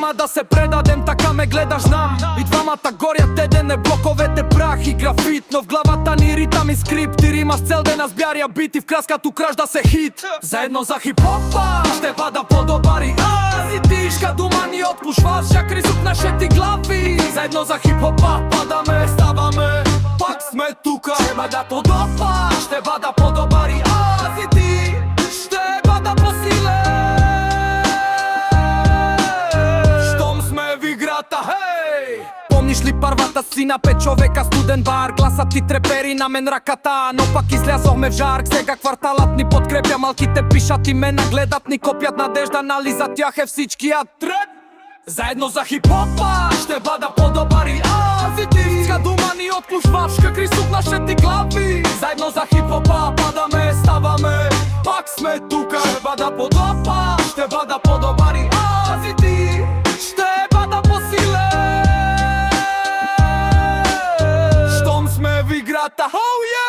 Нема да се предадем, така ме гледаш нам. И двамата горят едене блоковете прах и графит, но в главата ни ритам и скрипт. И рима с цел да нас бјарја бит и в краскату краш да се хит. Заедно за хип-хопа ще бада подобар и аз и ти. Шкадума ни отпушваш, ја кризук нашите глави. Заедно за хип-хопа падаме, ставаме, пак сме тука. Ще бада подобар, ще бада подобар и аз и ти. Ще бада посилен, штом сме в играта, хей! Помниш ли првата си на 5 човека студен бар? Гласат ти трепери на мен раката, но пак излязохме в жарк. Сега кварталат ни подкрепя, малките пишат имена, гледат ни копјат надежда, нали за тях е всичкият треп. Заедно за хип-хопа ще бада подобар и аз и ти. Скадума ни отпушваш, какри сук нашите глави. Заедно за хип-хопа падаме, ставаме, пак сме тука. Ще бада подобар, ще бада подобар и аз и ти. Ще бада посилен, штом сме в играта, oh yeah!